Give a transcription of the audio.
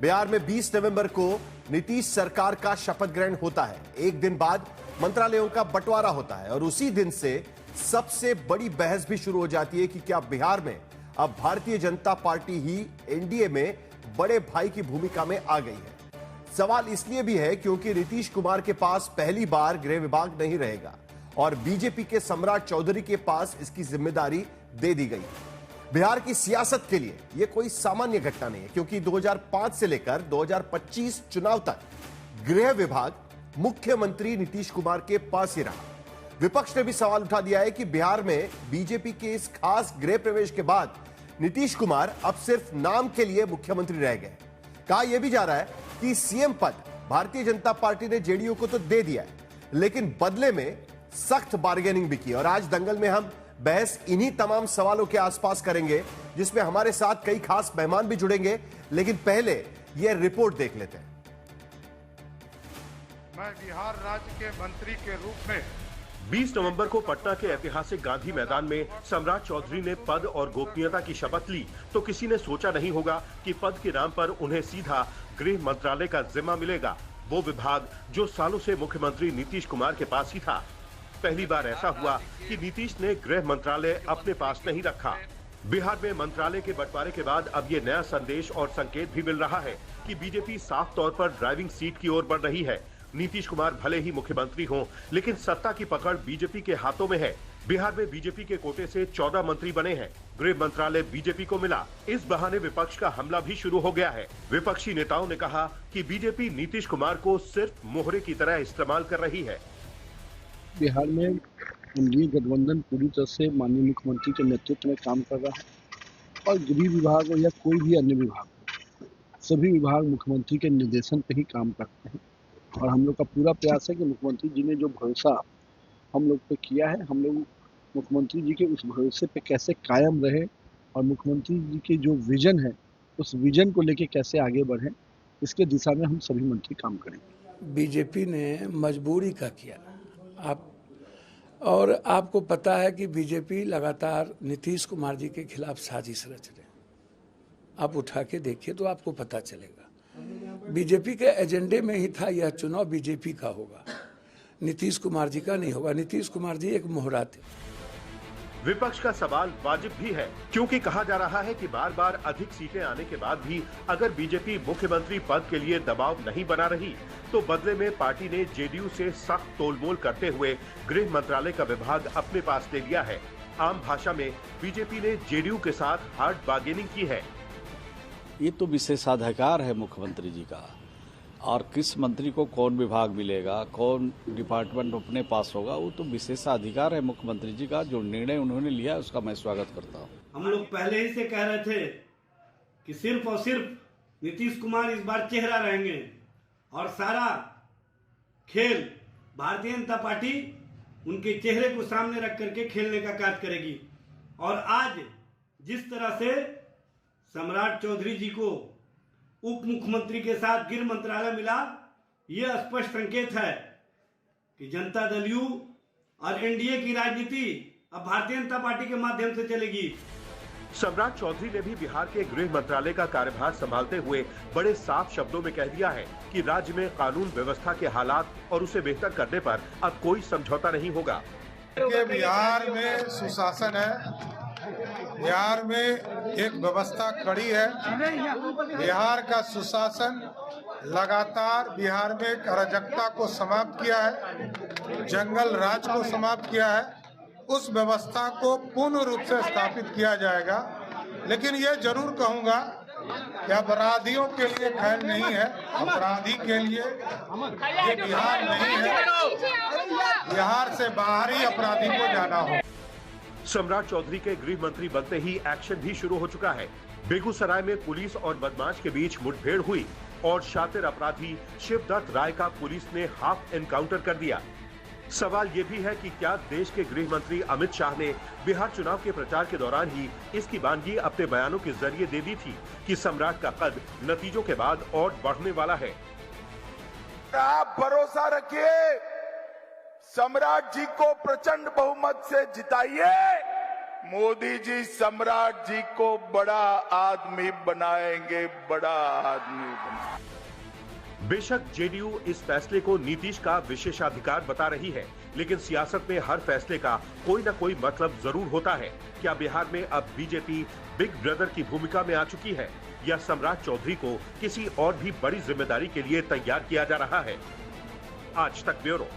बिहार में 20 नवंबर को नीतीश सरकार का शपथ ग्रहण होता है। एक दिन बाद मंत्रालयों का बंटवारा होता है और उसी दिन से सबसे बड़ी बहस भी शुरू हो जाती है कि क्या बिहार में अब भारतीय जनता पार्टी ही एनडीए में बड़े भाई की भूमिका में आ गई है। सवाल इसलिए भी है क्योंकि नीतीश कुमार के पास पहली बार गृह विभाग नहीं रहेगा और बीजेपी के सम्राट चौधरी के पास इसकी जिम्मेदारी दे दी गई। बिहार की सियासत के लिए यह कोई सामान्य घटना नहीं है क्योंकि 2005 से लेकर 2025 चुनाव तक गृह विभाग मुख्यमंत्री नीतीश कुमार के पास ही रहा। विपक्ष ने भी सवाल उठा दिया है कि बिहार में बीजेपी के इस खास गृह प्रवेश के बाद नीतीश कुमार अब सिर्फ नाम के लिए मुख्यमंत्री रह गए। कहा यह भी जा रहा है कि सीएम पद भारतीय जनता पार्टी ने जेडीयू को तो दे दिया है, लेकिन बदले में सख्त बार्गेनिंग भी की। और आज दंगल में हम बहस इन्हीं तमाम सवालों के आसपास करेंगे, जिसमें हमारे साथ कई खास मेहमान भी जुड़ेंगे। लेकिन पहले यह रिपोर्ट देख लेते हैं। मैं बिहार राज्य के मंत्री के रूप में 20 नवंबर को पटना के ऐतिहासिक गांधी मैदान में सम्राट चौधरी ने पद और गोपनीयता की शपथ ली तो किसी ने सोचा नहीं होगा कि पद के नाम पर उन्हें सीधा गृह मंत्रालय का जिम्मा मिलेगा, वो विभाग जो सालों से मुख्यमंत्री नीतीश कुमार के पास ही था। पहली बार ऐसा हुआ कि नीतीश ने गृह मंत्रालय अपने पास नहीं रखा। बिहार में मंत्रालय के बंटवारे के बाद अब ये नया संदेश और संकेत भी मिल रहा है कि बीजेपी साफ तौर पर ड्राइविंग सीट की ओर बढ़ रही है। नीतीश कुमार भले ही मुख्यमंत्री हों, लेकिन सत्ता की पकड़ बीजेपी के हाथों में है। बिहार में बीजेपी के कोटे से 14 मंत्री बने हैं। गृह मंत्रालय बीजेपी को मिला। इस बहाने विपक्ष का हमला भी शुरू हो गया है। विपक्षी नेताओं ने कहा कि बीजेपी नीतीश कुमार को सिर्फ मोहरे की तरह इस्तेमाल कर रही है। बिहार में एनडीए गठबंधन पूरी तरह से माननीय मुख्यमंत्री के नेतृत्व में काम कर रहा है और गृह विभाग हो या कोई भी अन्य विभाग, सभी विभाग मुख्यमंत्री के निर्देशन पे ही काम करते हैं। और हम लोग का पूरा प्रयास है कि मुख्यमंत्री जी ने जो भरोसा हम लोग पे किया है, हम लोग मुख्यमंत्री जी के उस भरोसे पे कैसे कायम रहे और मुख्यमंत्री जी के जो विजन है उस विजन को लेके कैसे आगे बढ़े, इसके दिशा में हम सभी मंत्री काम करेंगे। बीजेपी ने मजबूरी का किया और आपको पता है कि बीजेपी लगातार नीतीश कुमार जी के खिलाफ साजिश रच रहे। आप उठा के देखिए तो आपको पता चलेगा। बीजेपी के एजेंडे में ही था यह चुनाव बीजेपी का होगा, नीतीश कुमार जी का नहीं होगा। नीतीश कुमार जी एक मोहरा थे। विपक्ष का सवाल वाजिब भी है क्योंकि कहा जा रहा है कि बार बार अधिक सीटें आने के बाद भी अगर बीजेपी मुख्यमंत्री पद के लिए दबाव नहीं बना रही तो बदले में पार्टी ने जेडीयू से सख्त तोलमोल करते हुए गृह मंत्रालय का विभाग अपने पास ले लिया है। आम भाषा में बीजेपी ने जेडीयू के साथ हार्ड बार्गेनिंग की है। ये तो विशेषाधिकार है मुख्यमंत्री जी का, और किस मंत्री को कौन विभाग मिलेगा, कौन डिपार्टमेंट अपने पास होगा, वो तो विशेषाधिकार है मुख्यमंत्री जी का। जो निर्णय उन्होंने लिया उसका मैं स्वागत करता हूँ। हम लोग पहले ही से कह रहे थे कि सिर्फ और सिर्फ नीतीश कुमार इस बार चेहरा रहेंगे और सारा खेल भारतीय जनता पार्टी उनके चेहरे को सामने रख करके खेलने का कार्य करेगी। और आज जिस तरह से सम्राट चौधरी जी को उप मुख्यमंत्री के साथ गृह मंत्रालय मिला, यह स्पष्ट संकेत है कि जनता दल यू और एनडीए की राजनीति अब भारतीय जनता पार्टी के माध्यम से चलेगी। सम्राट चौधरी ने भी बिहार के गृह मंत्रालय का कार्यभार संभालते हुए बड़े साफ शब्दों में कह दिया है कि राज्य में कानून व्यवस्था के हालात और उसे बेहतर करने पर अब कोई समझौता नहीं होगा। बिहार में सुशासन है, बिहार में एक व्यवस्था कड़ी है। बिहार का सुशासन लगातार बिहार में अराजकता को समाप्त किया है, जंगल राज को समाप्त किया है। उस व्यवस्था को पूर्ण रूप से स्थापित किया जाएगा। लेकिन ये जरूर कहूंगा कि अपराधियों के लिए खैर नहीं है, अपराधी के लिए ये बिहार नहीं है। बिहार से बाहर ही अपराधी को जाना हो। सम्राट चौधरी के गृह मंत्री बनते ही एक्शन भी शुरू हो चुका है। बेगूसराय में पुलिस और बदमाश के बीच मुठभेड़ हुई और शातिर अपराधी शिवदत्त राय का पुलिस ने हाफ एनकाउंटर कर दिया। सवाल ये भी है कि क्या देश के गृह मंत्री अमित शाह ने बिहार चुनाव के प्रचार के दौरान ही इसकी वानगी अपने बयानों के जरिए दे दी थी कि सम्राट का कद नतीजों के बाद और बढ़ने वाला है। आप भरोसा रखिए, सम्राट जी को प्रचंड बहुमत से जिताइए मोदी जी सम्राट जी को बड़ा आदमी बनाएंगे, बड़ा आदमी बनाएंगे। बेशक जेडीयू इस फैसले को नीतीश का विशेषाधिकार बता रही है, लेकिन सियासत में हर फैसले का कोई न कोई मतलब जरूर होता है। क्या बिहार में अब बीजेपी बिग ब्रदर की भूमिका में आ चुकी है, या सम्राट चौधरी को किसी और भी बड़ी जिम्मेदारी के लिए तैयार किया जा रहा है? आज तक ब्यूरो।